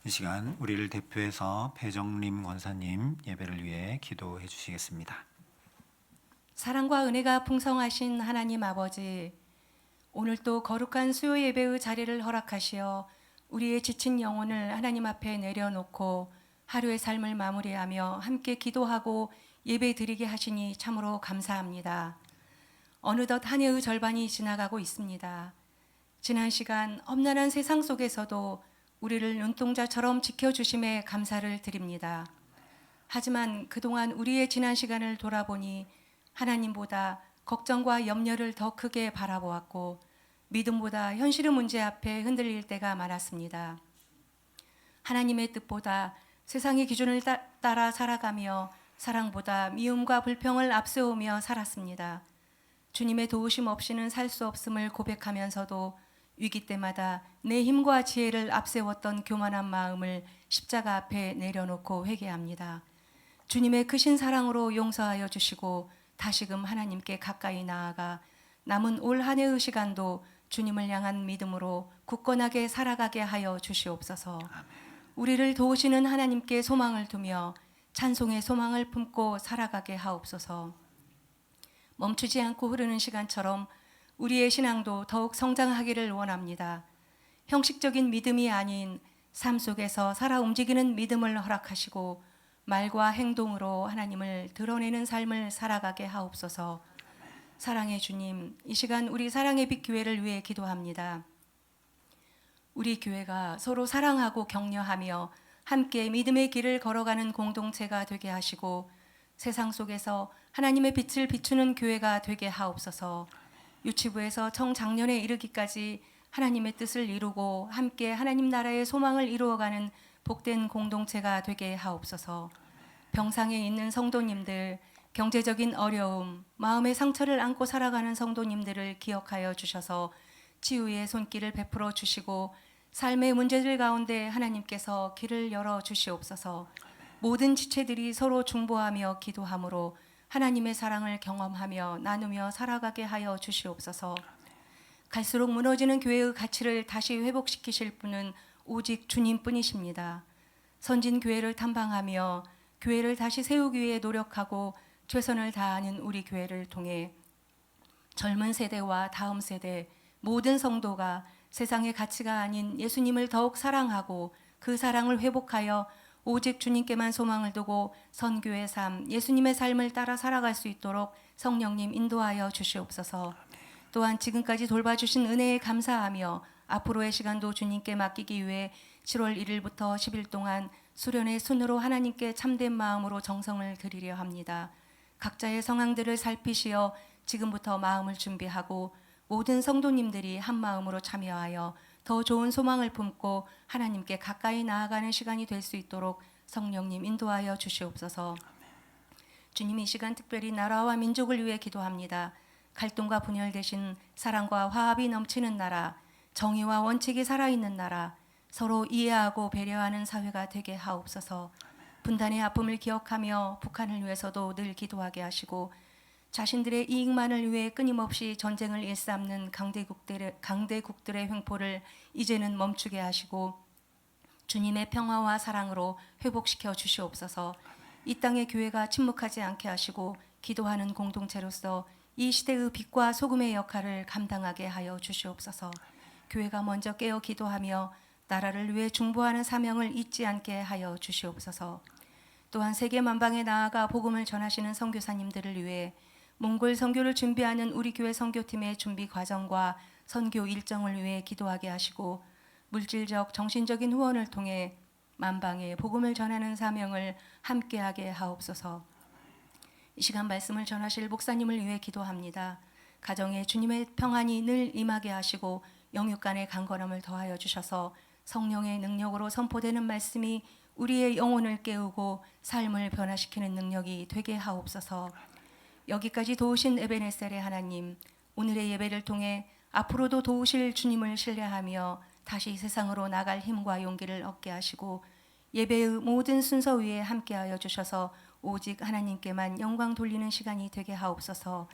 이 시간 우리를 대표해서 배정림 권사님 예배를 위해 기도해 주시겠습니다. 사랑과 은혜가 풍성하신 하나님 아버지, 오늘 또 거룩한 수요 예배의 자리를 허락하시어 우리의 지친 영혼을 하나님 앞에 내려놓고 하루의 삶을 마무리하며 함께 기도하고 예배 드리게 하시니 참으로 감사합니다. 어느덧 한 해의 절반이 지나가고 있습니다. 지난 시간 험난한 세상 속에서도 우리를 눈동자처럼 지켜주심에 감사를 드립니다. 하지만 그동안 우리의 지난 시간을 돌아보니 하나님보다 걱정과 염려를 더 크게 바라보았고 믿음보다 현실의 문제 앞에 흔들릴 때가 많았습니다. 하나님의 뜻보다 세상의 기준을 따라 살아가며 사랑보다 미움과 불평을 앞세우며 살았습니다. 주님의 도우심 없이는 살 수 없음을 고백하면서도 위기 때마다 내 힘과 지혜를 앞세웠던 교만한 마음을 십자가 앞에 내려놓고 회개합니다. 주님의 크신 사랑으로 용서하여 주시고 다시금 하나님께 가까이 나아가 남은 올 한 해의 시간도 주님을 향한 믿음으로 굳건하게 살아가게 하여 주시옵소서. 우리를 도우시는 하나님께 소망을 두며 찬송의 소망을 품고 살아가게 하옵소서. 멈추지 않고 흐르는 시간처럼 우리의 신앙도 더욱 성장하기를 원합니다. 형식적인 믿음이 아닌 삶 속에서 살아 움직이는 믿음을 허락하시고 말과 행동으로 하나님을 드러내는 삶을 살아가게 하옵소서. 사랑의 주님, 이 시간 우리 사랑의 빛 교회를 위해 기도합니다. 우리 교회가 서로 사랑하고 격려하며 함께 믿음의 길을 걸어가는 공동체가 되게 하시고 세상 속에서 하나님의 빛을 비추는 교회가 되게 하옵소서. 유치부에서 청장년에 이르기까지 하나님의 뜻을 이루고 함께 하나님 나라의 소망을 이루어가는 복된 공동체가 되게 하옵소서. 병상에 있는 성도님들, 경제적인 어려움, 마음의 상처를 안고 살아가는 성도님들을 기억하여 주셔서 치유의 손길을 베풀어 주시고 삶의 문제들 가운데 하나님께서 길을 열어 주시옵소서. 모든 지체들이 서로 중보하며 기도함으로 하나님의 사랑을 경험하며 나누며 살아가게 하여 주시옵소서. 갈수록 무너지는 교회의 가치를 다시 회복시키실 분은 오직 주님뿐이십니다. 선진 교회를 탐방하며 교회를 다시 세우기 위해 노력하고 최선을 다하는 우리 교회를 통해 젊은 세대와 다음 세대 모든 성도가 세상의 가치가 아닌 예수님을 더욱 사랑하고 그 사랑을 회복하여 오직 주님께만 소망을 두고 선교의 삶, 예수님의 삶을 따라 살아갈 수 있도록 성령님 인도하여 주시옵소서. 또한 지금까지 돌봐주신 은혜에 감사하며 앞으로의 시간도 주님께 맡기기 위해 7월 1일부터 10일 동안 수련의 순으로 하나님께 참된 마음으로 정성을 드리려 합니다. 각자의 성향들을 살피시어 지금부터 마음을 준비하고 모든 성도님들이 한 마음으로 참여하여 더 좋은 소망을 품고 하나님께 가까이 나아가는 시간이 될 수 있도록 성령님 인도하여 주시옵소서. 주님, 이 시간 특별히 나라와 민족을 위해 기도합니다. 갈등과 분열 대신 사랑과 화합이 넘치는 나라, 정의와 원칙이 살아있는 나라, 서로 이해하고 배려하는 사회가 되게 하옵소서. 분단의 아픔을 기억하며 북한을 위해서도 늘 기도하게 하시고 자신들의 이익만을 위해 끊임없이 전쟁을 일삼는 강대국들의 횡포를 이제는 멈추게 하시고 주님의 평화와 사랑으로 회복시켜 주시옵소서. 이 땅의 교회가 침묵하지 않게 하시고 기도하는 공동체로서 이 시대의 빛과 소금의 역할을 감당하게 하여 주시옵소서. 교회가 먼저 깨어 기도하며 나라를 위해 중보하는 사명을 잊지 않게 하여 주시옵소서. 또한 세계 만방에 나아가 복음을 전하시는 선교사님들을 위해 몽골 선교를 준비하는 우리 교회 선교팀의 준비 과정과 선교 일정을 위해 기도하게 하시고 물질적, 정신적인 후원을 통해 만방에 복음을 전하는 사명을 함께하게 하옵소서. 이 시간 말씀을 전하실 목사님을 위해 기도합니다. 가정에 주님의 평안이 늘 임하게 하시고 영육간의 강건함을 더하여 주셔서 성령의 능력으로 선포되는 말씀이 우리의 영혼을 깨우고 삶을 변화시키는 능력이 되게 하옵소서. 여기까지 도우신 에베네셀의 하나님, 오늘의 예배를 통해 앞으로도 도우실 주님을 신뢰하며 다시 세상으로 나갈 힘과 용기를 얻게 하시고 예배의 모든 순서 위에 함께하여 주셔서 오직 하나님께만 영광 돌리는 시간이 되게 하옵소서.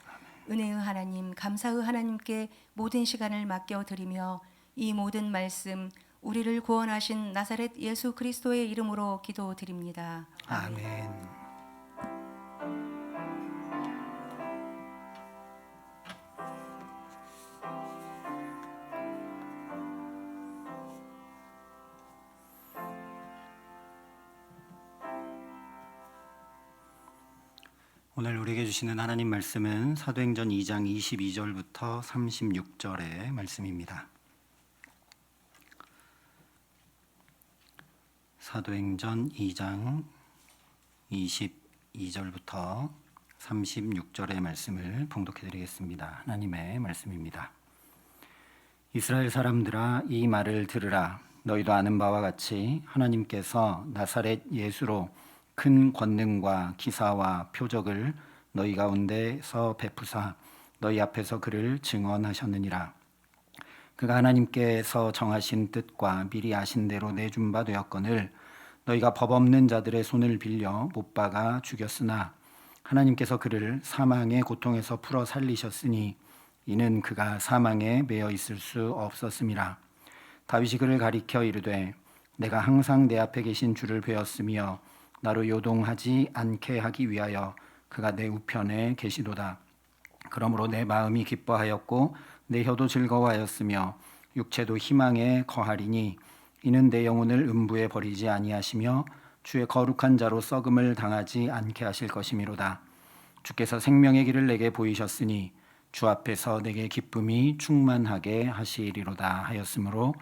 은혜의 하나님, 감사의 하나님께 모든 시간을 맡겨드리며 이 모든 말씀 우리를 구원하신 나사렛 예수 그리스도의 이름으로 기도드립니다. 아멘. 오늘 우리에게 주시는 하나님 말씀은 사도행전 2장 22절부터 36절의 말씀입니다. 사도행전 2장 22절부터 36절의 말씀을 봉독해 드리겠습니다. 하나님의 말씀입니다. 이스라엘 사람들아, 이 말을 들으라. 너희도 아는 바와 같이 하나님께서 나사렛 예수로 큰 권능과 기사와 표적을 너희 가운데서 베푸사 너희 앞에서 그를 증언하셨느니라. 그가 하나님께서 정하신 뜻과 미리 아신 대로 내준 바 되었거늘 너희가 법 없는 자들의 손을 빌려 못 박아 죽였으나 하나님께서 그를 사망의 고통에서 풀어 살리셨으니 이는 그가 사망에 매여 있을 수 없었음이라. 다윗이 그를 가리켜 이르되 내가 항상 내 앞에 계신 주를 배웠으며 나로 요동하지 않게 하기 위하여 그가 내 우편에 계시도다. 그러므로 내 마음이 기뻐하였고 내 혀도 즐거워하였으며 육체도 희망에 거하리니 이는 내 영혼을 음부에 버리지 아니하시며 주의 거룩한 자로 썩음을 당하지 않게 하실 것이미로다. 주께서 생명의 길을 내게 보이셨으니 주 앞에서 내게 기쁨이 충만하게 하시리로다 하였으므로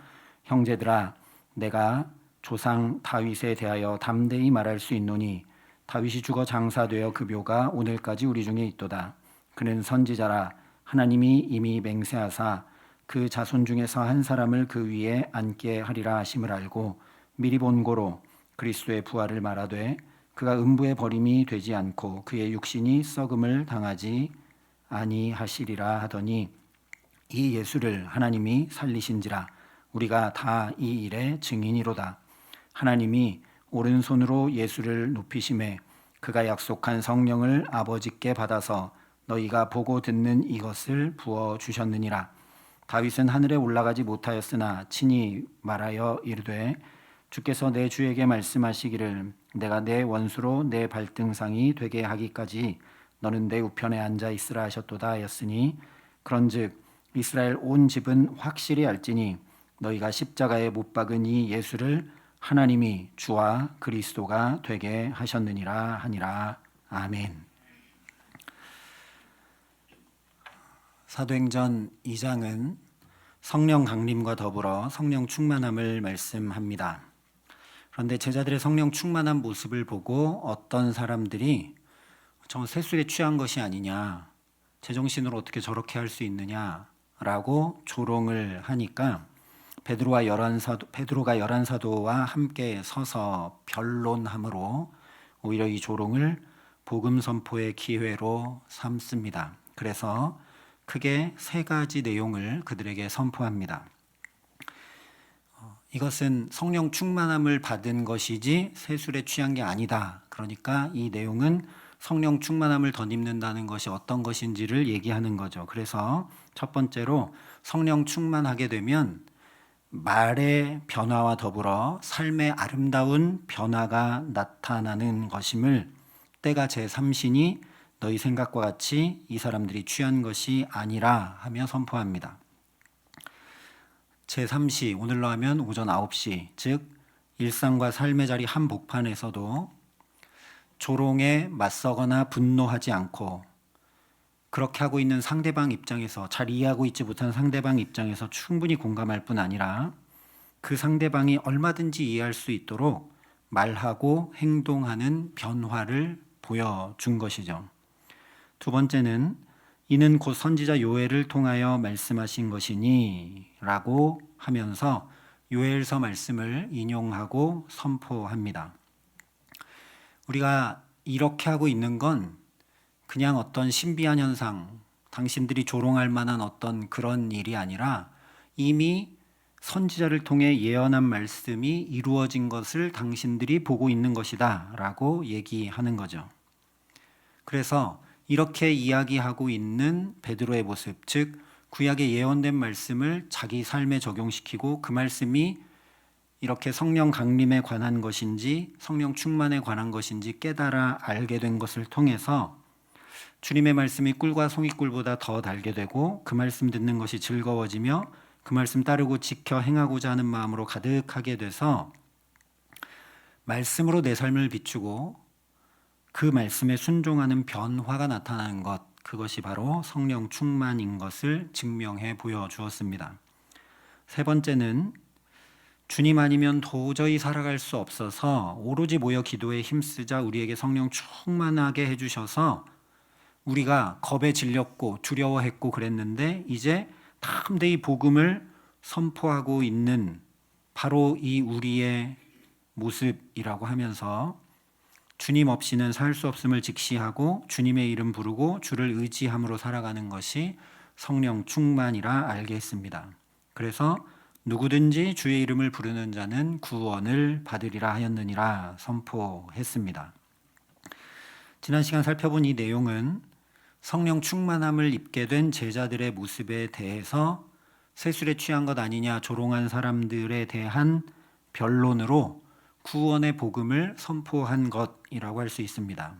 형제들아, 내가 조상 다윗에 대하여 담대히 말할 수 있노니 다윗이 죽어 장사되어 그 묘가 오늘까지 우리 중에 있도다. 그는 선지자라. 하나님이 이미 맹세하사 그 자손 중에서 한 사람을 그 위에 앉게 하리라 하심을 알고 미리 본고로 그리스도의 부활을 말하되 그가 음부에 버림이 되지 않고 그의 육신이 썩음을 당하지 아니하시리라 하더니 이 예수를 하나님이 살리신지라. 우리가 다 이 일의 증인이로다. 하나님이 오른손으로 예수를 높이심에 그가 약속한 성령을 아버지께 받아서 너희가 보고 듣는 이것을 부어 주셨느니라. 다윗은 하늘에 올라가지 못하였으나 친히 말하여 이르되 주께서 내 주에게 말씀하시기를 내가 내 원수로 내 발등상이 되게 하기까지 너는 내 우편에 앉아 있으라 하셨도다 하였으니 그런즉 이스라엘 온 집은 확실히 알지니 너희가 십자가에 못 박은 이 예수를 하나님이 주와 그리스도가 되게 하셨느니라 하니라. 아멘. 사도행전 2장은 성령 강림과 더불어 성령 충만함을 말씀합니다. 그런데 제자들의 성령 충만한 모습을 보고 어떤 사람들이 저 세술에 취한 것이 아니냐, 제정신으로 어떻게 저렇게 할 수 있느냐라고 조롱을 하니까 베드로가 열한 사도와 함께 서서 변론함으로 오히려 이 조롱을 복음 선포의 기회로 삼습니다. 그래서 크게 세 가지 내용을 그들에게 선포합니다. 이것은 성령 충만함을 받은 것이지 세술에 취한 게 아니다. 그러니까 이 내용은 성령 충만함을 덧입는다는 것이 어떤 것인지를 얘기하는 거죠. 그래서 첫 번째로 성령 충만하게 되면 말의 변화와 더불어 삶의 아름다운 변화가 나타나는 것임을 때가 제3신이 너희 생각과 같이 이 사람들이 취한 것이 아니라 하며 선포합니다. 제3시, 오늘로 하면 오전 9시, 즉 일상과 삶의 자리 한복판에서도 조롱에 맞서거나 분노하지 않고 그렇게 하고 있는 상대방 입장에서, 잘 이해하고 있지 못한 상대방 입장에서 충분히 공감할 뿐 아니라 그 상대방이 얼마든지 이해할 수 있도록 말하고 행동하는 변화를 보여준 것이죠. 두 번째는 이는 곧 선지자 요엘을 통하여 말씀하신 것이니 라고 하면서 요엘서 말씀을 인용하고 선포합니다. 우리가 이렇게 하고 있는 건 그냥 어떤 신비한 현상, 당신들이 조롱할 만한 어떤 그런 일이 아니라 이미 선지자를 통해 예언한 말씀이 이루어진 것을 당신들이 보고 있는 것이다 라고 얘기하는 거죠. 그래서 이렇게 이야기하고 있는 베드로의 모습, 즉 구약에 예언된 말씀을 자기 삶에 적용시키고 그 말씀이 이렇게 성령 강림에 관한 것인지 성령 충만에 관한 것인지 깨달아 알게 된 것을 통해서 주님의 말씀이 꿀과 송이꿀보다 더 달게 되고 그 말씀 듣는 것이 즐거워지며 그 말씀 따르고 지켜 행하고자 하는 마음으로 가득하게 돼서 말씀으로 내 삶을 비추고 그 말씀에 순종하는 변화가 나타나는 것, 그것이 바로 성령 충만인 것을 증명해 보여주었습니다. 세 번째는 주님 아니면 도저히 살아갈 수 없어서 오로지 모여 기도에 힘쓰자 우리에게 성령 충만하게 해주셔서 우리가 겁에 질렸고 두려워했고 그랬는데 이제 담대히 복음을 선포하고 있는 바로 이 우리의 모습이라고 하면서 주님 없이는 살 수 없음을 직시하고 주님의 이름 부르고 주를 의지함으로 살아가는 것이 성령 충만이라 알게 했습니다. 그래서 누구든지 주의 이름을 부르는 자는 구원을 받으리라 하였느니라 선포했습니다. 지난 시간 살펴본 이 내용은 성령 충만함을 입게 된 제자들의 모습에 대해서 세술에 취한 것 아니냐 조롱한 사람들에 대한 변론으로 구원의 복음을 선포한 것이라고 할 수 있습니다.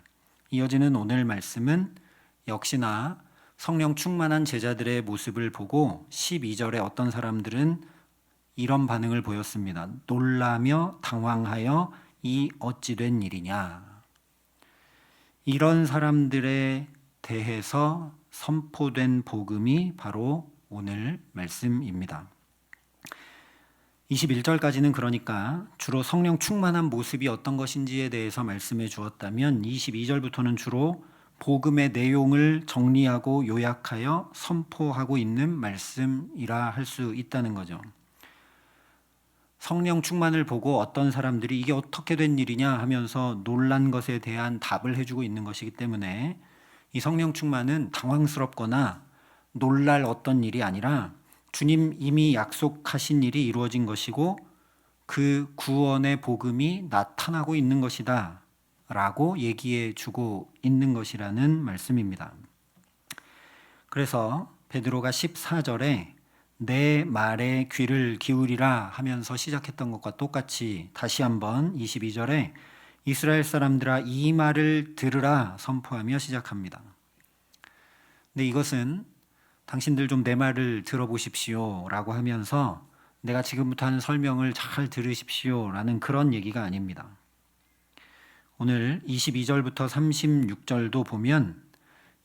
이어지는 오늘 말씀은 역시나 성령 충만한 제자들의 모습을 보고 12절에 어떤 사람들은 이런 반응을 보였습니다. 놀라며 당황하여 이 어찌 된 일이냐. 이런 사람들에 대해서 선포된 복음이 바로 오늘 말씀입니다. 21절까지는 그러니까 주로 성령 충만한 모습이 어떤 것인지에 대해서 말씀해 주었다면 22절부터는 주로 복음의 내용을 정리하고 요약하여 선포하고 있는 말씀이라 할 수 있다는 거죠. 성령 충만을 보고 어떤 사람들이 이게 어떻게 된 일이냐 하면서 놀란 것에 대한 답을 해주고 있는 것이기 때문에 이 성령 충만은 당황스럽거나 놀랄 어떤 일이 아니라 주님 이미 약속하신 일이 이루어진 것이고 그 구원의 복음이 나타나고 있는 것이다 라고 얘기해 주고 있는 것이라는 말씀입니다. 그래서 베드로가 14절에 내 말에 귀를 기울이라 하면서 시작했던 것과 똑같이 다시 한번 22절에 이스라엘 사람들아 이 말을 들으라 선포하며 시작합니다. 근데 이것은 당신들 좀 내 말을 들어보십시오 라고 하면서 내가 지금부터 하는 설명을 잘 들으십시오 라는 그런 얘기가 아닙니다. 오늘 22절부터 36절도 보면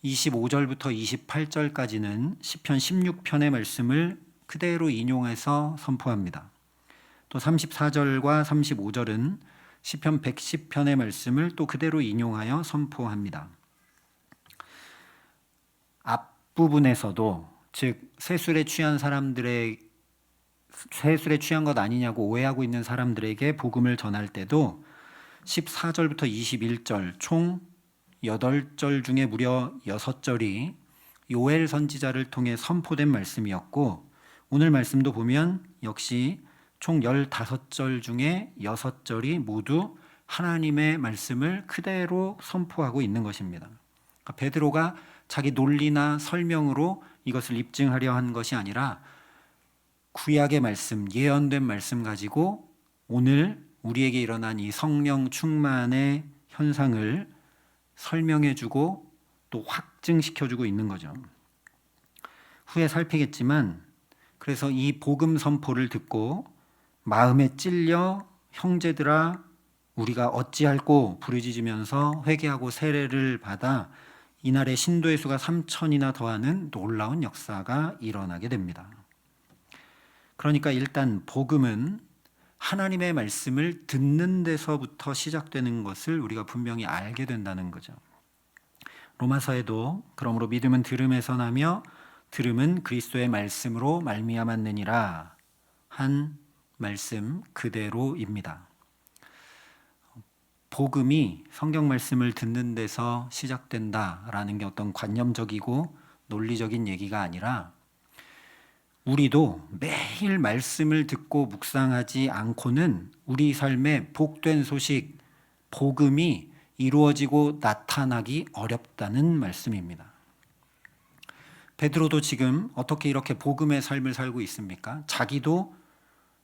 25절부터 28절까지는 시편 16편의 말씀을 그대로 인용해서 선포합니다. 또 34절과 35절은 시편 110편의 말씀을 또 그대로 인용하여 선포합니다. 앞부분에서도 즉 세술에 취한 것 아니냐고 오해하고 있는 사람들에게 복음을 전할 때도 14절부터 21절 총 8절 중에 무려 6절이 요엘 선지자를 통해 선포된 말씀이었고 오늘 말씀도 보면 역시 총 15절 중에 6절이 모두 하나님의 말씀을 그대로 선포하고 있는 것입니다. 그러니까 베드로가 자기 논리나 설명으로 이것을 입증하려 한 것이 아니라 구약의 말씀, 예언된 말씀 가지고 오늘 우리에게 일어난 이 성령 충만의 현상을 설명해주고 또 확증시켜주고 있는 거죠. 후에 살피겠지만 그래서 이 복음 선포를 듣고 마음에 찔려 형제들아 우리가 어찌할꼬 부르짖으면서 회개하고 세례를 받아 이날에 신도의 수가 3,000이나 더하는 놀라운 역사가 일어나게 됩니다. 그러니까 일단 복음은 하나님의 말씀을 듣는 데서부터 시작되는 것을 우리가 분명히 알게 된다는 거죠. 로마서에도 그러므로 믿음은 들음에서 나며 들음은 그리스도의 말씀으로 말미암았느니라 한 말씀 그대로입니다. 복음이 성경 말씀을 듣는 데서 시작된다라는 게 어떤 관념적이고 논리적인 얘기가 아니라 우리도 매일 말씀을 듣고 묵상하지 않고는 우리 삶에 복된 소식, 복음이 이루어지고 나타나기 어렵다는 말씀입니다. 베드로도 지금 어떻게 이렇게 복음의 삶을 살고 있습니까? 자기도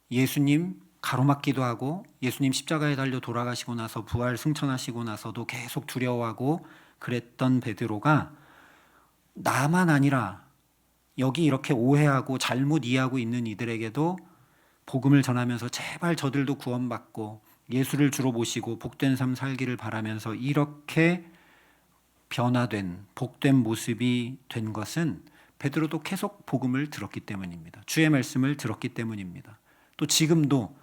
예수님 가로막기도 하고 예수님 십자가에 달려 돌아가시고 나서 부활 승천하시고 나서도 계속 두려워하고 그랬던 베드로가 나만 아니라 여기 이렇게 오해하고 잘못 이해하고 있는 이들에게도 복음을 전하면서 제발 저들도 구원받고 예수를 주로 모시고 복된 삶 살기를 바라면서 이렇게 변화된 복된 모습이 된 것은 베드로도 계속 복음을 들었기 때문입니다. 주의 말씀을 들었기 때문입니다. 또 지금도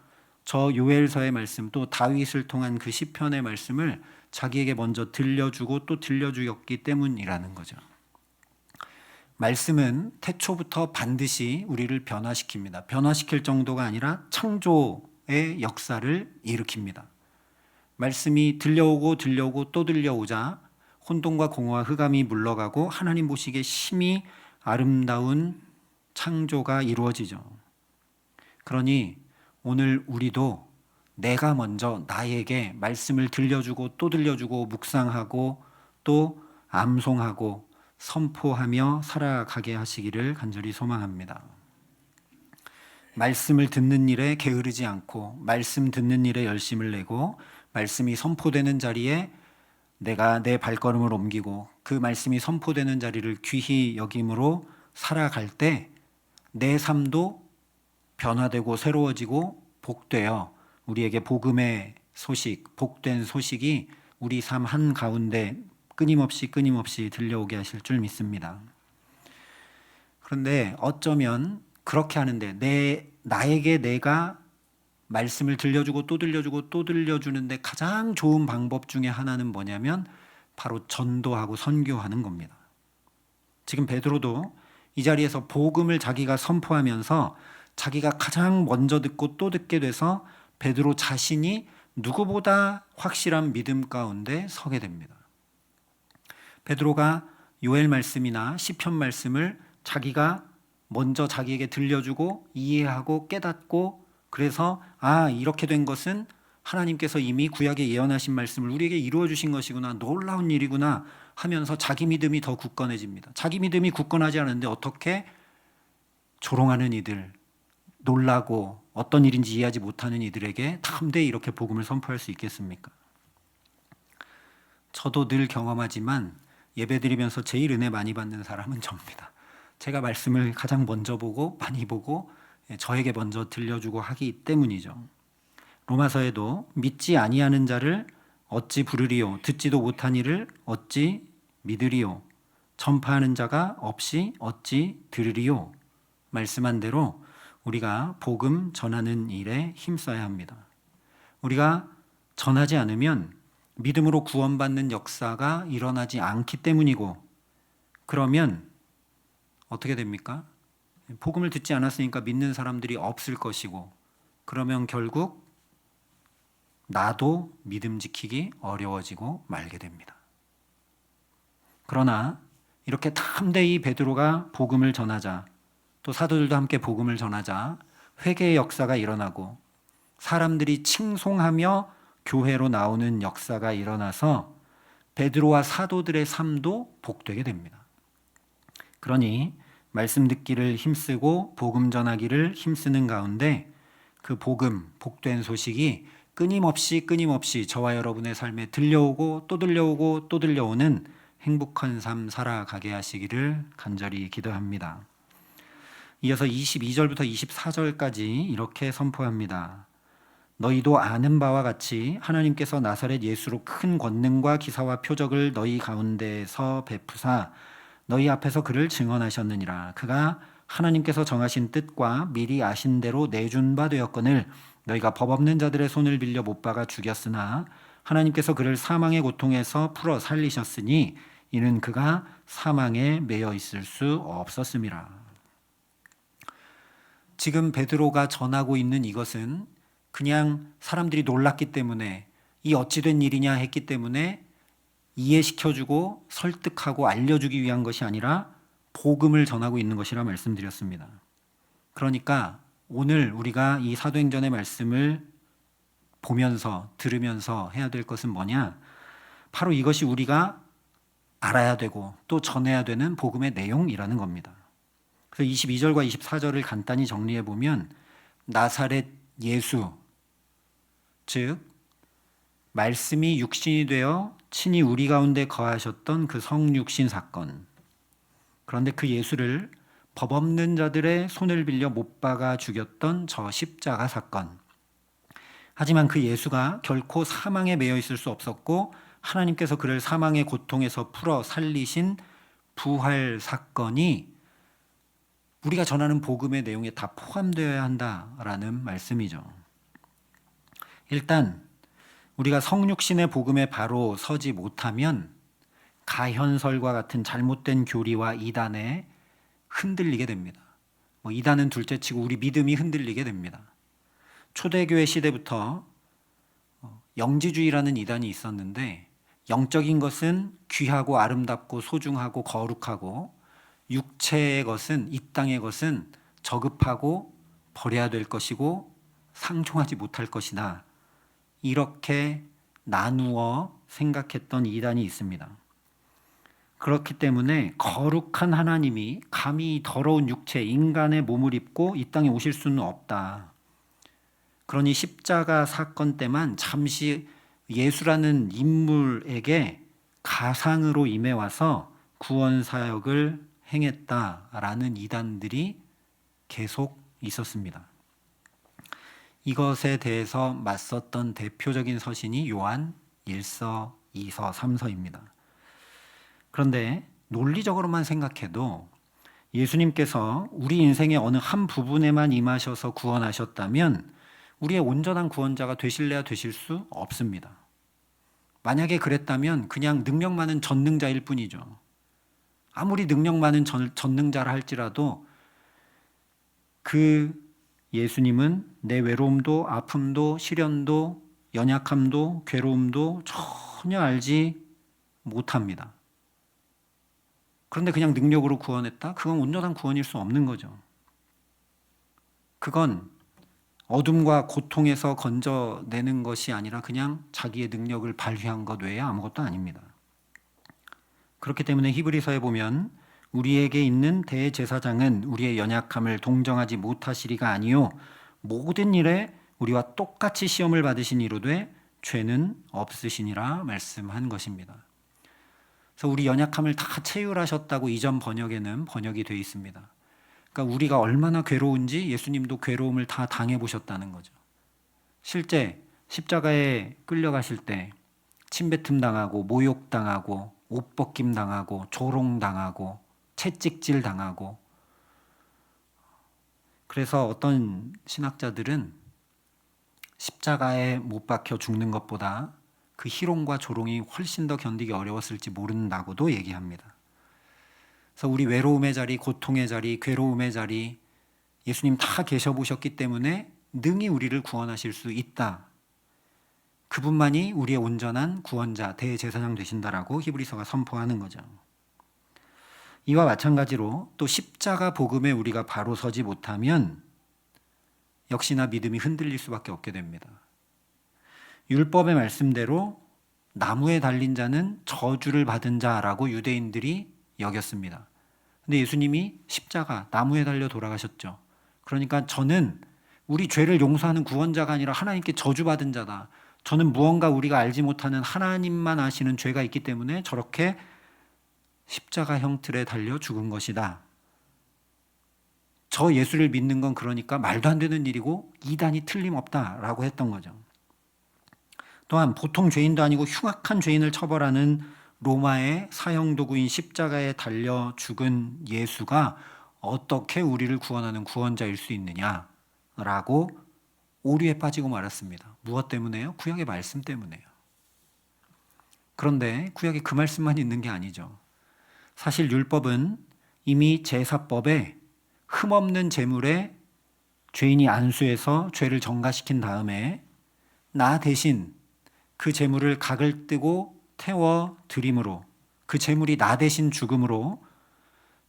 저 요엘서의 말씀 또 다윗을 통한 그 시편의 말씀을 자기에게 먼저 들려주고 또 들려주었기 때문이라는 거죠. 말씀은 태초부터 반드시 우리를 변화시킵니다. 변화시킬 정도가 아니라 창조의 역사를 일으킵니다. 말씀이 들려오고 들려오고 또 들려오자 혼돈과 공허와 흑암이 물러가고 하나님 보시기에 심히 아름다운 창조가 이루어지죠. 그러니 오늘 우리도 내가 먼저 나에게 말씀을 들려주고 또 들려주고 묵상하고 또 암송하고 선포하며 살아가게 하시기를 간절히 소망합니다. 말씀을 듣는 일에 게으르지 않고 말씀 듣는 일에 열심을 내고 말씀이 선포되는 자리에 내가 내 발걸음을 옮기고 그 말씀이 선포되는 자리를 귀히 여김으로 살아갈 때 내 삶도 변화되고 새로워지고 복되어 우리에게 복음의 소식, 복된 소식이 우리 삶 한가운데 끊임없이 들려오게 하실 줄 믿습니다. 그런데 어쩌면 그렇게 하는데 나에게 내가 말씀을 들려주고 또 들려주고 또 들려주는데 가장 좋은 방법 중에 하나는 뭐냐면 바로 전도하고 선교하는 겁니다. 지금 베드로도 이 자리에서 복음을 자기가 선포하면서 자기가 가장 먼저 듣고 또 듣게 돼서 베드로 자신이 누구보다 확실한 믿음 가운데 서게 됩니다. 베드로가 요엘 말씀이나 시편 말씀을 자기가 먼저 자기에게 들려주고 이해하고 깨닫고 그래서 이렇게 된 것은 하나님께서 이미 구약에 예언하신 말씀을 우리에게 이루어 주신 것이구나, 놀라운 일이구나 하면서 자기 믿음이 더 굳건해집니다. 자기 믿음이 굳건하지 않은데 어떻게 조롱하는 이들, 놀라고 어떤 일인지 이해하지 못하는 이들에게 담대히 이렇게 복음을 선포할 수 있겠습니까? 저도 늘 경험하지만 예배드리면서 제일 은혜 많이 받는 사람은 저입니다. 제가 말씀을 가장 먼저 보고 많이 보고 저에게 먼저 들려주고 하기 때문이죠. 로마서에도 믿지 아니하는 자를 어찌 부르리요, 듣지도 못한 이를 어찌 믿으리요, 전파하는 자가 없이 어찌 들으리요 말씀한 대로 우리가 복음 전하는 일에 힘써야 합니다. 우리가 전하지 않으면 믿음으로 구원받는 역사가 일어나지 않기 때문이고, 그러면 어떻게 됩니까? 복음을 듣지 않았으니까 믿는 사람들이 없을 것이고, 그러면 결국 나도 믿음 지키기 어려워지고 말게 됩니다. 그러나 이렇게 담대히 베드로가 복음을 전하자, 또 사도들도 함께 복음을 전하자 회개의 역사가 일어나고 사람들이 칭송하며 교회로 나오는 역사가 일어나서 베드로와 사도들의 삶도 복되게 됩니다. 그러니 말씀 듣기를 힘쓰고 복음 전하기를 힘쓰는 가운데 그 복음, 복된 소식이 끊임없이 저와 여러분의 삶에 들려오고 또 들려오고 또 들려오는 행복한 삶 살아가게 하시기를 간절히 기도합니다. 이어서 22절부터 24절까지 이렇게 선포합니다. 너희도 아는 바와 같이 하나님께서 나사렛 예수로 큰 권능과 기사와 표적을 너희 가운데서 베푸사 너희 앞에서 그를 증언하셨느니라. 그가 하나님께서 정하신 뜻과 미리 아신 대로 내준 바 되었거늘 너희가 법 없는 자들의 손을 빌려 못 박아 죽였으나 하나님께서 그를 사망의 고통에서 풀어 살리셨으니 이는 그가 사망에 매여 있을 수 없었음이라. 지금 베드로가 전하고 있는 이것은 그냥 사람들이 놀랐기 때문에 이 어찌된 일이냐 했기 때문에 이해시켜주고 설득하고 알려주기 위한 것이 아니라 복음을 전하고 있는 것이라 말씀드렸습니다. 그러니까 오늘 우리가 이 사도행전의 말씀을 보면서 들으면서 해야 될 것은 뭐냐? 바로 이것이 우리가 알아야 되고 또 전해야 되는 복음의 내용이라는 겁니다. 그래서 22절과 24절을 간단히 정리해 보면 나사렛 예수, 즉 말씀이 육신이 되어 친히 우리 가운데 거하셨던 그 성육신 사건. 그런데 그 예수를 법 없는 자들의 손을 빌려 못 박아 죽였던 저 십자가 사건. 하지만 그 예수가 결코 사망에 매여 있을 수 없었고 하나님께서 그를 사망의 고통에서 풀어 살리신 부활 사건이 우리가 전하는 복음의 내용에 다 포함되어야 한다라는 말씀이죠. 일단 우리가 성육신의 복음에 바로 서지 못하면 가현설과 같은 잘못된 교리와 이단에 흔들리게 됩니다. 이단은 둘째치고 우리 믿음이 흔들리게 됩니다. 초대교회 시대부터 영지주의라는 이단이 있었는데 영적인 것은 귀하고 아름답고 소중하고 거룩하고 육체의 것은, 이 땅의 것은 저급하고 버려야 될 것이고 상종하지 못할 것이다. 이렇게 나누어 생각했던 이단이 있습니다. 그렇기 때문에 거룩한 하나님이 감히 더러운 육체, 인간의 몸을 입고 이 땅에 오실 수는 없다. 그러니 십자가 사건 때만 잠시 예수라는 인물에게 가상으로 임해와서 구원 사역을 행했다라는 이단들이 계속 있었습니다. 이것에 대해서 맞섰던 대표적인 서신이 요한 1서, 2서, 3서입니다. 그런데 논리적으로만 생각해도 예수님께서 우리 인생의 어느 한 부분에만 임하셔서 구원하셨다면 우리의 온전한 구원자가 되실래야 되실 수 없습니다. 만약에 그랬다면 그냥 능력 많은 전능자일 뿐이죠. 아무리 능력 많은 전능자라 할지라도 그 예수님은 내 외로움도 아픔도 시련도 연약함도 괴로움도 전혀 알지 못합니다. 그런데 그냥 능력으로 구원했다? 그건 온전한 구원일 수 없는 거죠. 그건 어둠과 고통에서 건져내는 것이 아니라 그냥 자기의 능력을 발휘한 것 외에 아무것도 아닙니다. 그렇기 때문에 히브리서에 보면 우리에게 있는 대제사장은 우리의 연약함을 동정하지 못하시리가 아니요 모든 일에 우리와 똑같이 시험을 받으신 이로되 죄는 없으시니라 말씀한 것입니다. 그래서 우리 연약함을 다 체휼하셨다고 이전 번역에는 번역이 되어 있습니다. 그러니까 우리가 얼마나 괴로운지 예수님도 괴로움을 다 당해보셨다는 거죠. 실제 십자가에 끌려가실 때 침뱉음 당하고 모욕 당하고 옷 벗김 당하고 조롱 당하고 채찍질 당하고, 그래서 어떤 신학자들은 십자가에 못 박혀 죽는 것보다 그 희롱과 조롱이 훨씬 더 견디기 어려웠을지 모른다고도 얘기합니다. 그래서 우리 외로움의 자리, 고통의 자리, 괴로움의 자리 예수님 다 계셔보셨기 때문에 능히 우리를 구원하실 수 있다. 그분만이 우리의 온전한 구원자, 대제사장 되신다라고 히브리서가 선포하는 거죠. 이와 마찬가지로 또 십자가 복음에 우리가 바로 서지 못하면 역시나 믿음이 흔들릴 수밖에 없게 됩니다. 율법의 말씀대로 나무에 달린 자는 저주를 받은 자라고 유대인들이 여겼습니다. 근데 예수님이 십자가, 나무에 달려 돌아가셨죠. 그러니까 저는 우리 죄를 용서하는 구원자가 아니라 하나님께 저주받은 자다. 저는 무언가 우리가 알지 못하는 하나님만 아시는 죄가 있기 때문에 저렇게 십자가 형틀에 달려 죽은 것이다. 저 예수를 믿는 건 그러니까 말도 안 되는 일이고 이단이 틀림없다라고 했던 거죠. 또한 보통 죄인도 아니고 흉악한 죄인을 처벌하는 로마의 사형도구인 십자가에 달려 죽은 예수가 어떻게 우리를 구원하는 구원자일 수 있느냐라고 오류에 빠지고 말았습니다. 무엇 때문에요? 구약의 말씀 때문에요. 그런데 구약에 그 말씀만 있는 게 아니죠. 사실 율법은 이미 제사법에 흠없는 제물에 죄인이 안수해서 죄를 정가시킨 다음에 나 대신 그 제물을 각을 뜨고 태워 드림으로, 그 제물이 나 대신 죽음으로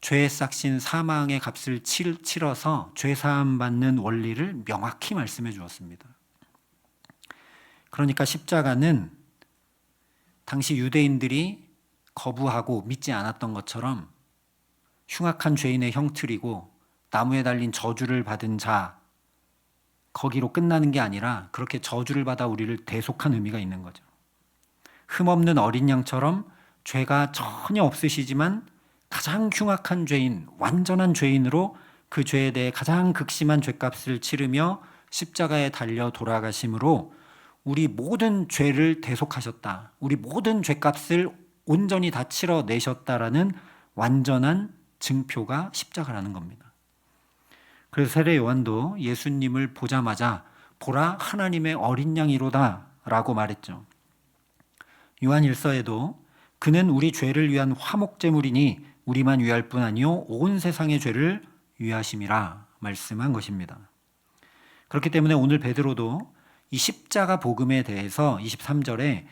죄에 싹신 사망의 값을 치러서 죄사함 받는 원리를 명확히 말씀해 주었습니다. 그러니까 십자가는 당시 유대인들이 거부하고 믿지 않았던 것처럼 흉악한 죄인의 형틀이고 나무에 달린 저주를 받은 자, 거기로 끝나는 게 아니라 그렇게 저주를 받아 우리를 대속한 의미가 있는 거죠. 흠없는 어린 양처럼 죄가 전혀 없으시지만 가장 흉악한 죄인, 완전한 죄인으로 그 죄에 대해 가장 극심한 죄값을 치르며 십자가에 달려 돌아가심으로 우리 모든 죄를 대속하셨다. 우리 모든 죄값을 온전히 다 치러내셨다라는 완전한 증표가 십자가라는 겁니다. 그래서 세례 요한도 예수님을 보자마자 보라 하나님의 어린 양이로다 라고 말했죠. 요한 1서에도 그는 우리 죄를 위한 화목제물이니 우리만 위할 뿐 아니요 온 세상의 죄를 위하심이라 말씀한 것입니다. 그렇기 때문에 오늘 베드로도 이 십자가 복음에 대해서 23절에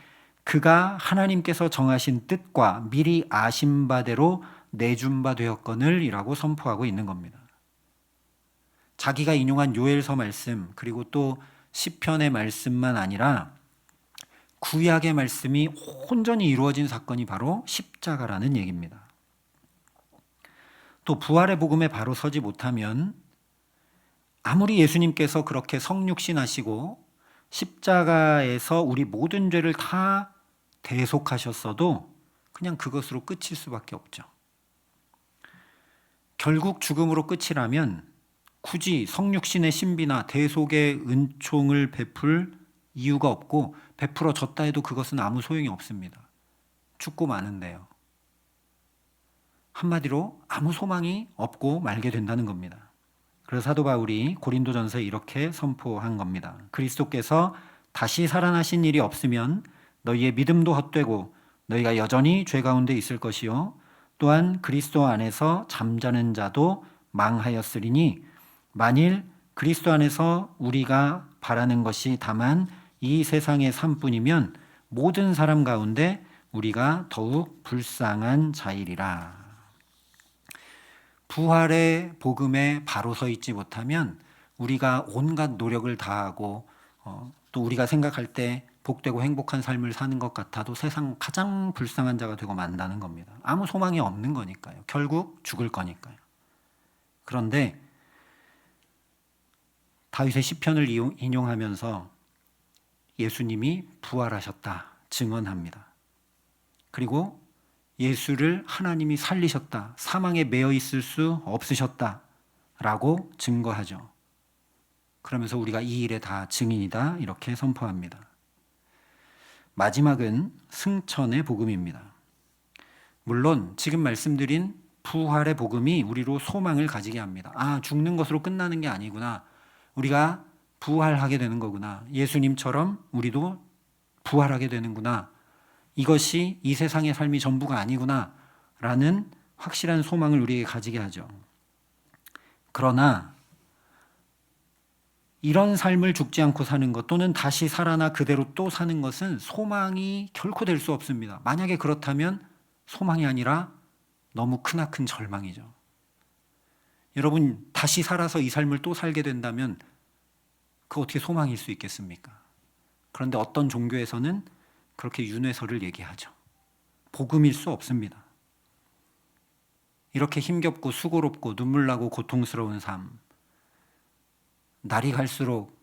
그가 하나님께서 정하신 뜻과 미리 아신 바대로 내준 바 되었거늘 이라고 선포하고 있는 겁니다. 자기가 인용한 요엘서 말씀 그리고 또 시편의 말씀만 아니라 구약의 말씀이 온전히 이루어진 사건이 바로 십자가라는 얘기입니다. 또 부활의 복음에 바로 서지 못하면 아무리 예수님께서 그렇게 성육신하시고 십자가에서 우리 모든 죄를 다 대속하셨어도 그냥 그것으로 끝일 수밖에 없죠. 결국 죽음으로 끝이라면 굳이 성육신의 신비나 대속의 은총을 베풀 이유가 없고 베풀어졌다 해도 그것은 아무 소용이 없습니다. 죽고 마는데요. 한마디로 아무 소망이 없고 말게 된다는 겁니다. 그래서 사도 바울이 고린도전서에 이렇게 선포한 겁니다. 그리스도께서 다시 살아나신 일이 없으면 너희의 믿음도 헛되고 너희가 여전히 죄 가운데 있을 것이요 또한 그리스도 안에서 잠자는 자도 망하였으리니 만일 그리스도 안에서 우리가 바라는 것이 다만 이 세상의 삶뿐이면 모든 사람 가운데 우리가 더욱 불쌍한 자이리라. 부활의 복음에 바로 서 있지 못하면 우리가 온갖 노력을 다하고 또 우리가 생각할 때 복되고 행복한 삶을 사는 것 같아도 세상 가장 불쌍한 자가 되고 만다는 겁니다. 아무 소망이 없는 거니까요. 결국 죽을 거니까요. 그런데 다윗의 시편을 인용하면서 예수님이 부활하셨다 증언합니다. 그리고 예수를 하나님이 살리셨다. 사망에 매여 있을 수 없으셨다. 라고 증거하죠. 그러면서 우리가 이 일에 다 증인이다. 이렇게 선포합니다. 마지막은 승천의 복음입니다. 물론 지금 말씀드린 부활의 복음이 우리로 소망을 가지게 합니다. 아, 죽는 것으로 끝나는 게 아니구나. 우리가 부활하게 되는 거구나. 예수님처럼 우리도 부활하게 되는구나. 이것이 이 세상의 삶이 전부가 아니구나 라는 확실한 소망을 우리에게 가지게 하죠. 그러나 이런 삶을 죽지 않고 사는 것 또는 다시 살아나 그대로 또 사는 것은 소망이 결코 될 수 없습니다. 만약에 그렇다면 소망이 아니라 너무 크나큰 절망이죠. 여러분 다시 살아서 이 삶을 또 살게 된다면 그 어떻게 소망일 수 있겠습니까? 그런데 어떤 종교에서는 그렇게 윤회설을 얘기하죠. 복음일 수 없습니다. 이렇게 힘겹고 수고롭고 눈물 나고 고통스러운 삶, 날이 갈수록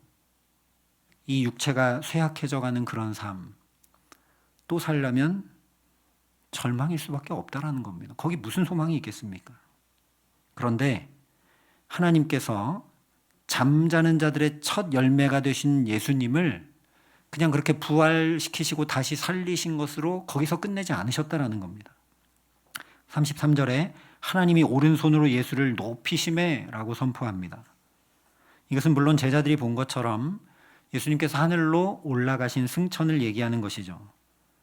이 육체가 쇠약해져가는 그런 삶, 또 살려면 절망일 수밖에 없다라는 겁니다. 거기 무슨 소망이 있겠습니까? 그런데 하나님께서 잠자는 자들의 첫 열매가 되신 예수님을 그냥 그렇게 부활시키시고 다시 살리신 것으로 거기서 끝내지 않으셨다라는 겁니다. 33절에 하나님이 오른손으로 예수를 높이심에 라고 선포합니다. 이것은 물론 제자들이 본 것처럼 예수님께서 하늘로 올라가신 승천을 얘기하는 것이죠.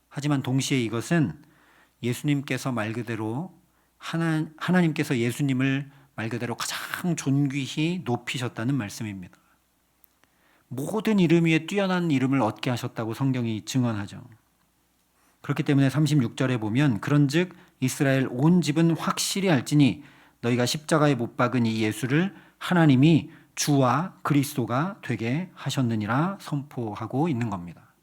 하지만 동시에 이것은 예수님께서 말 그대로 하나님께서 예수님을 말 그대로 가장 존귀히 높이셨다는 말씀입니다. 모든 이름 위에 뛰어난 이름을 얻게 하셨다고 성경이 증언하죠. 그렇기 때문에 36절에 보면 그런즉 이스라엘 온 집은 확실히 알지니 너희가 십자가에 못 박은 이 예수를 하나님이 주와 그리스도가 되게 하셨느니라 선포하고 있는 겁니다.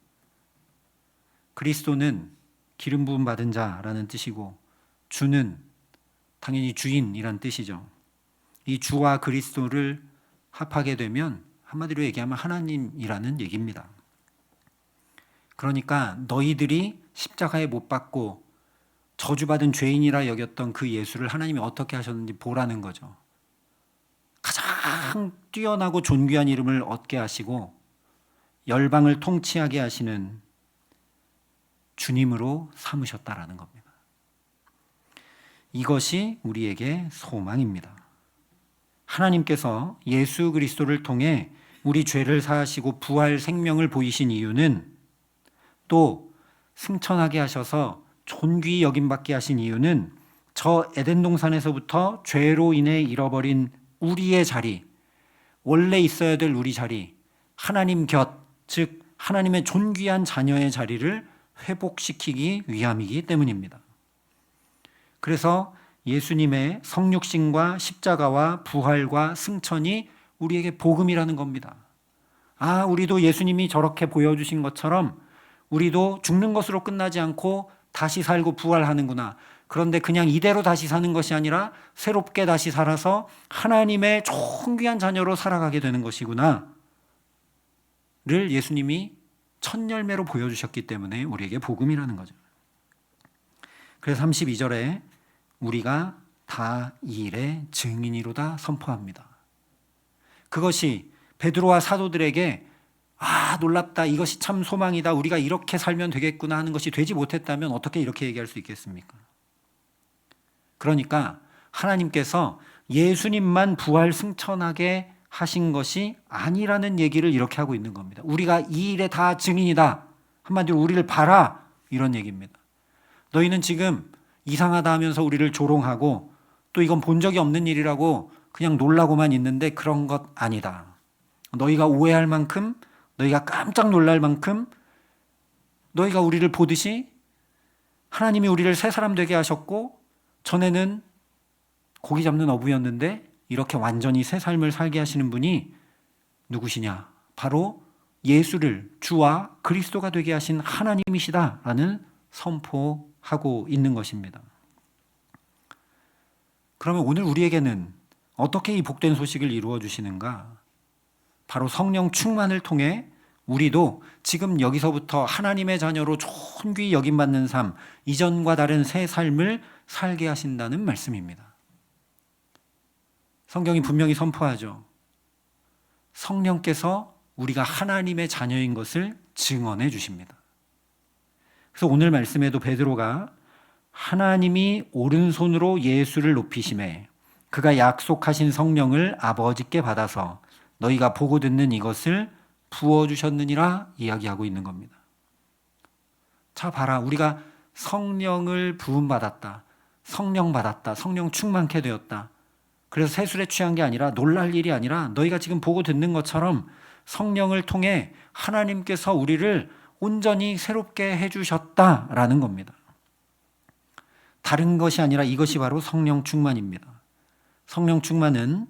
그리스도는 기름 부음 받은 자라는 뜻이고 주는 당연히 주인이란 뜻이죠. 이 주와 그리스도를 합하게 되면 한마디로 얘기하면 하나님이라는 얘기입니다. 그러니까 너희들이 십자가에 못 박고 저주받은 죄인이라 여겼던 그 예수를 하나님이 어떻게 하셨는지 보라는 거죠. 가장 뛰어나고 존귀한 이름을 얻게 하시고 열방을 통치하게 하시는 주님으로 삼으셨다라는 겁니다. 이것이 우리에게 소망입니다. 하나님께서 예수 그리스도를 통해 우리 죄를 사하시고 부활 생명을 보이신 이유는, 또 승천하게 하셔서 존귀히 여김받게 하신 이유는 저 에덴 동산에서부터 죄로 인해 잃어버린 우리의 자리, 원래 있어야 될 우리 자리, 하나님 곁, 즉 하나님의 존귀한 자녀의 자리를 회복시키기 위함이기 때문입니다. 그래서 예수님의 성육신과 십자가와 부활과 승천이 우리에게 복음이라는 겁니다. 아, 우리도 예수님이 저렇게 보여주신 것처럼 우리도 죽는 것으로 끝나지 않고 다시 살고 부활하는구나. 그런데 그냥 이대로 다시 사는 것이 아니라 새롭게 다시 살아서 하나님의 존귀한 자녀로 살아가게 되는 것이구나 를 예수님이 첫 열매로 보여주셨기 때문에 우리에게 복음이라는 거죠. 그래서 32절에 우리가 다 이 일의 증인이로다 선포합니다. 그것이 베드로와 사도들에게 아, 놀랍다, 이것이 참 소망이다, 우리가 이렇게 살면 되겠구나 하는 것이 되지 못했다면 어떻게 이렇게 얘기할 수 있겠습니까? 그러니까 하나님께서 예수님만 부활 승천하게 하신 것이 아니라는 얘기를 이렇게 하고 있는 겁니다. 우리가 이 일에 다 증인이다. 한마디로 우리를 봐라, 이런 얘기입니다. 너희는 지금 이상하다 하면서 우리를 조롱하고 또 이건 본 적이 없는 일이라고 그냥 놀라고만 있는데 그런 것 아니다. 너희가 오해할 만큼, 너희가 깜짝 놀랄 만큼 너희가 우리를 보듯이 하나님이 우리를 새 사람 되게 하셨고, 전에는 고기 잡는 어부였는데 이렇게 완전히 새 삶을 살게 하시는 분이 누구시냐? 바로 예수를 주와 그리스도가 되게 하신 하나님이시다라는 선포하고 있는 것입니다. 그러면 오늘 우리에게는 어떻게 이 복된 소식을 이루어 주시는가? 바로 성령 충만을 통해 우리도 지금 여기서부터 하나님의 자녀로 존귀히 여김받는 삶, 이전과 다른 새 삶을 살게 하신다는 말씀입니다. 성경이 분명히 선포하죠. 성령께서 우리가 하나님의 자녀인 것을 증언해 주십니다. 그래서 오늘 말씀에도 베드로가 하나님이 오른손으로 예수를 높이심에 그가 약속하신 성령을 아버지께 받아서 너희가 보고 듣는 이것을 부어주셨느니라 이야기하고 있는 겁니다. 자, 봐라, 우리가 성령을 부음받았다, 성령 받았다, 성령 충만케 되었다. 그래서 세술에 취한 게 아니라, 놀랄 일이 아니라 너희가 지금 보고 듣는 것처럼 성령을 통해 하나님께서 우리를 온전히 새롭게 해주셨다라는 겁니다. 다른 것이 아니라 이것이 바로 성령 충만입니다. 성령 충만은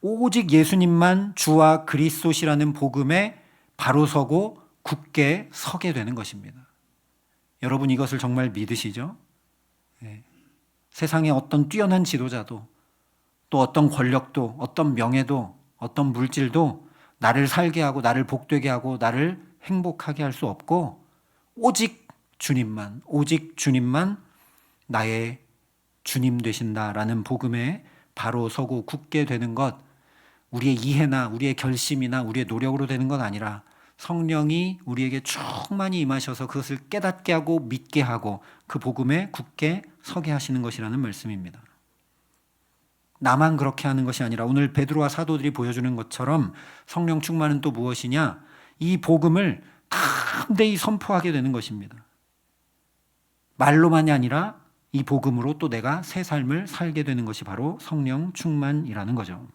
오직 예수님만 주와 그리스도시라는 복음에 바로 서고 굳게 서게 되는 것입니다. 여러분, 이것을 정말 믿으시죠? 네. 세상의 어떤 뛰어난 지도자도, 또 어떤 권력도, 어떤 명예도, 어떤 물질도 나를 살게 하고 나를 복되게 하고 나를 행복하게 할 수 없고, 오직 주님만 나의 주님 되신다라는 복음에 바로 서고 굳게 되는 것, 우리의 이해나 우리의 결심이나 우리의 노력으로 되는 건 아니라 성령이 우리에게 충만히 임하셔서 그것을 깨닫게 하고 믿게 하고 그 복음에 굳게 서게 하시는 것이라는 말씀입니다. 나만 그렇게 하는 것이 아니라 오늘 베드로와 사도들이 보여주는 것처럼 성령 충만은 또 무엇이냐? 이 복음을 담대히 선포하게 되는 것입니다. 말로만이 아니라 이 복음으로 또 내가 새 삶을 살게 되는 것이 바로 성령 충만이라는 거죠.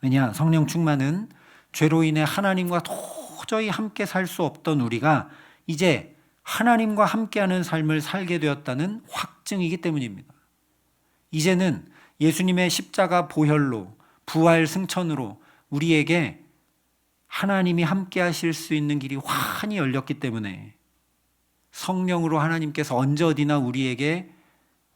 왜냐? 성령 충만은 죄로 인해 하나님과 도저히 함께 살 수 없던 우리가 이제 하나님과 함께하는 삶을 살게 되었다는 확증이기 때문입니다. 이제는 예수님의 십자가 보혈로, 부활 승천으로 우리에게 하나님이 함께 하실 수 있는 길이 환히 열렸기 때문에 성령으로 하나님께서 언제 어디나 우리에게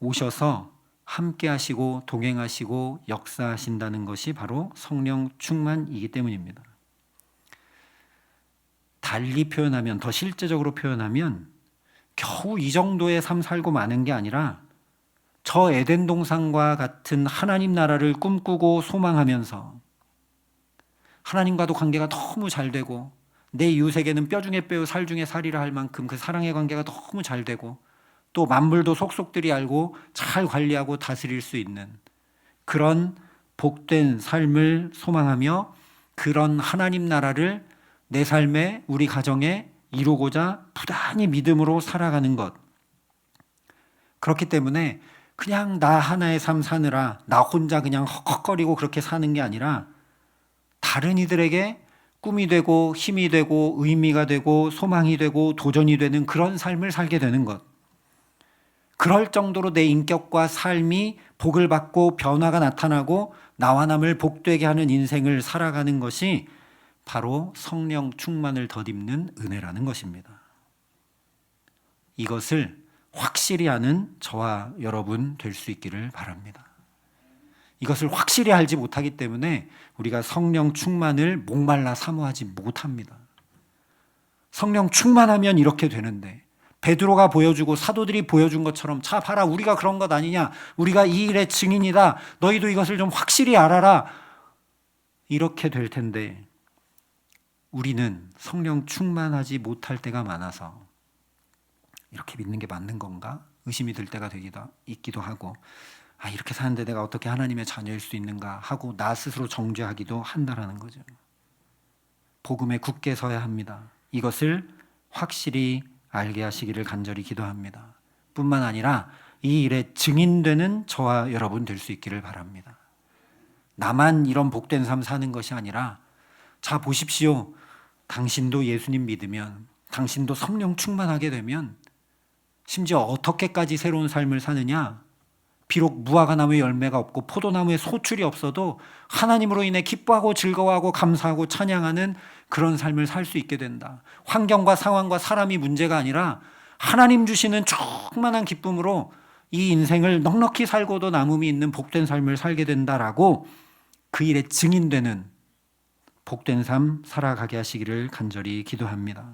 오셔서 함께 하시고 동행하시고 역사하신다는 것이 바로 성령 충만이기 때문입니다. 달리 표현하면, 더 실제적으로 표현하면 겨우 이 정도의 삶 살고 마는 게 아니라 저 에덴 동산과 같은 하나님 나라를 꿈꾸고 소망하면서 하나님과도 관계가 너무 잘 되고 내 이웃에게는 뼈 중에 뼈 살 중에 살이라 할 만큼 그 사랑의 관계가 너무 잘 되고 또 만물도 속속들이 알고 잘 관리하고 다스릴 수 있는 그런 복된 삶을 소망하며 그런 하나님 나라를 내 삶에 우리 가정에 이루고자 부단히 믿음으로 살아가는 것. 그렇기 때문에 그냥 나 하나의 삶 사느라 나 혼자 그냥 헉헉거리고 그렇게 사는 게 아니라 다른 이들에게 꿈이 되고 힘이 되고 의미가 되고 소망이 되고 도전이 되는 그런 삶을 살게 되는 것. 그럴 정도로 내 인격과 삶이 복을 받고 변화가 나타나고 나와 남을 복되게 하는 인생을 살아가는 것이 바로 성령 충만을 덧입는 은혜라는 것입니다. 이것을 확실히 아는 저와 여러분 될 수 있기를 바랍니다. 이것을 확실히 알지 못하기 때문에 우리가 성령 충만을 목말라 사모하지 못합니다. 성령 충만하면 이렇게 되는데 베드로가 보여주고 사도들이 보여준 것처럼 자 봐라 우리가 그런 것 아니냐, 우리가 이 일의 증인이다, 너희도 이것을 좀 확실히 알아라, 이렇게 될 텐데 우리는 성령 충만하지 못할 때가 많아서 이렇게 믿는 게 맞는 건가 의심이 들 때가 있기도 하고, 이렇게 사는데 내가 어떻게 하나님의 자녀일 수 있는가 하고 나 스스로 정죄하기도 한다라는 거죠. 복음에 굳게 서야 합니다. 이것을 확실히 알게 하시기를 간절히 기도합니다. 뿐만 아니라 이 일에 증인되는 저와 여러분 될 수 있기를 바랍니다. 나만 이런 복된 삶 사는 것이 아니라 자 보십시오. 당신도 예수님 믿으면, 당신도 성령 충만하게 되면 심지어 어떻게까지 새로운 삶을 사느냐, 비록 무화과 나무에 열매가 없고 포도나무에 소출이 없어도 하나님으로 인해 기뻐하고 즐거워하고 감사하고 찬양하는 그런 삶을 살 수 있게 된다. 환경과 상황과 사람이 문제가 아니라 하나님 주시는 충만한 기쁨으로 이 인생을 넉넉히 살고도 남음이 있는 복된 삶을 살게 된다라고 그 일에 증인되는 복된 삶 살아가게 하시기를 간절히 기도합니다.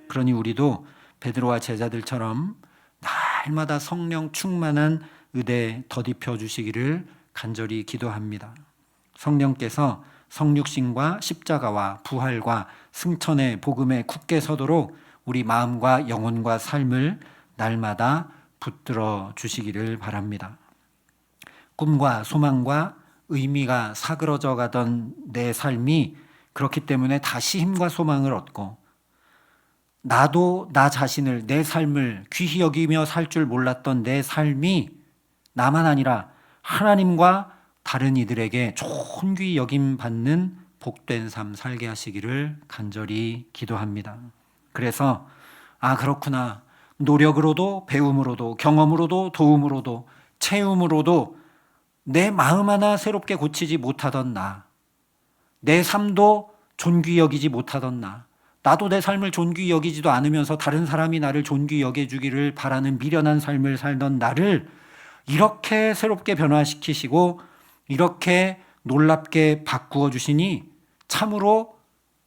그러니 우리도 베드로와 제자들처럼 날마다 성령 충만한 의대 덧입혀 주시기를 간절히 기도합니다. 성령께서 성육신과 십자가와 부활과 승천의 복음에 굳게 서도록 우리 마음과 영혼과 삶을 날마다 붙들어 주시기를 바랍니다. 꿈과 소망과 의미가 사그러져 가던 내 삶이 그렇기 때문에 다시 힘과 소망을 얻고 나도 나 자신을, 내 삶을 귀히 여기며 살 줄 몰랐던 내 삶이 나만 아니라 하나님과 다른 이들에게 존귀 여김받는 복된 삶 살게 하시기를 간절히 기도합니다. 그래서 그렇구나, 노력으로도 배움으로도 경험으로도 도움으로도 채움으로도 내 마음 하나 새롭게 고치지 못하던 나, 내 삶도 존귀 여기지 못하던 나도 내 삶을 존귀 여기지도 않으면서 다른 사람이 나를 존귀 여겨주기를 바라는 미련한 삶을 살던 나를 이렇게 새롭게 변화시키시고 이렇게 놀랍게 바꾸어 주시니 참으로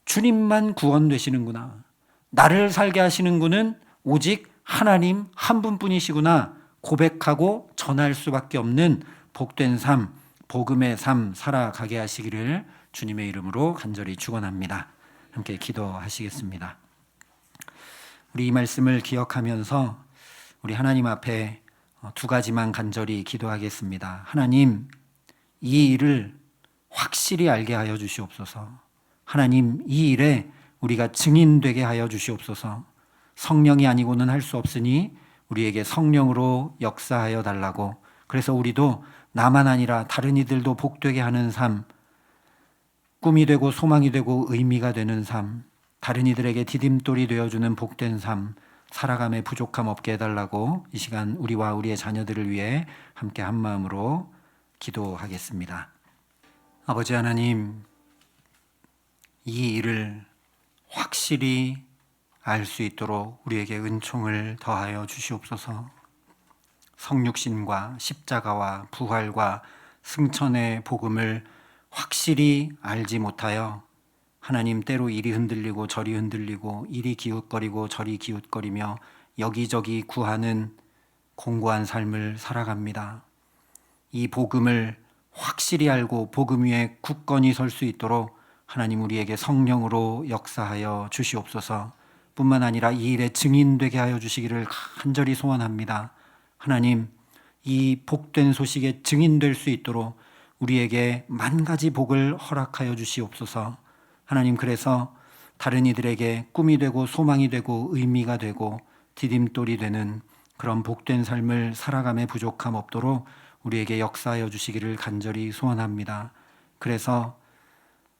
주님만 구원 되시는구나, 나를 살게 하시는 분은 오직 하나님 한 분뿐이시구나 고백하고 전할 수밖에 없는 복된 삶, 복음의 삶 살아가게 하시기를 주님의 이름으로 간절히 축원합니다. 함께 기도하시겠습니다. 우리 이 말씀을 기억하면서 우리 하나님 앞에 두 가지만 간절히 기도하겠습니다. 하나님, 이 일을 확실히 알게 하여 주시옵소서. 하나님, 이 일에 우리가 증인되게 하여 주시옵소서. 성령이 아니고는 할 수 없으니 우리에게 성령으로 역사하여 달라고, 그래서 우리도 나만 아니라 다른 이들도 복되게 하는 삶, 꿈이 되고 소망이 되고 의미가 되는 삶, 다른 이들에게 디딤돌이 되어주는 복된 삶 살아감에 부족함 없게 해달라고 이 시간 우리와 우리의 자녀들을 위해 함께 한 마음으로 기도하겠습니다. 아버지 하나님, 이 일을 확실히 알 수 있도록 우리에게 은총을 더하여 주시옵소서. 성육신과 십자가와 부활과 승천의 복음을 확실히 알지 못하여 하나님, 때로 이리 흔들리고 저리 흔들리고 이리 기웃거리고 저리 기웃거리며 여기저기 구하는 공고한 삶을 살아갑니다. 이 복음을 확실히 알고 복음 위에 굳건히 설 수 있도록 하나님 우리에게 성령으로 역사하여 주시옵소서. 뿐만 아니라 이 일에 증인되게 하여 주시기를 간절히 소원합니다. 하나님, 이 복된 소식에 증인될 수 있도록 우리에게 만 가지 복을 허락하여 주시옵소서. 하나님, 그래서 다른 이들에게 꿈이 되고 소망이 되고 의미가 되고 디딤돌이 되는 그런 복된 삶을 살아감에 부족함 없도록 우리에게 역사하여 주시기를 간절히 소원합니다. 그래서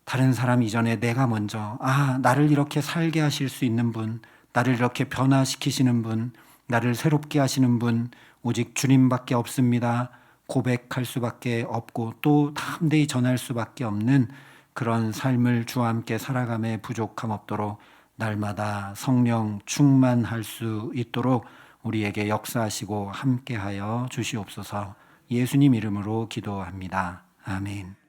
다른 사람 이전에 내가 먼저 나를 이렇게 살게 하실 수 있는 분, 나를 이렇게 변화시키시는 분, 나를 새롭게 하시는 분 오직 주님밖에 없습니다. 고백할 수밖에 없고 또 담대히 전할 수밖에 없는 그런 삶을 주와 함께 살아감에 부족함 없도록 날마다 성령 충만할 수 있도록 우리에게 역사하시고 함께하여 주시옵소서. 예수님 이름으로 기도합니다. 아멘.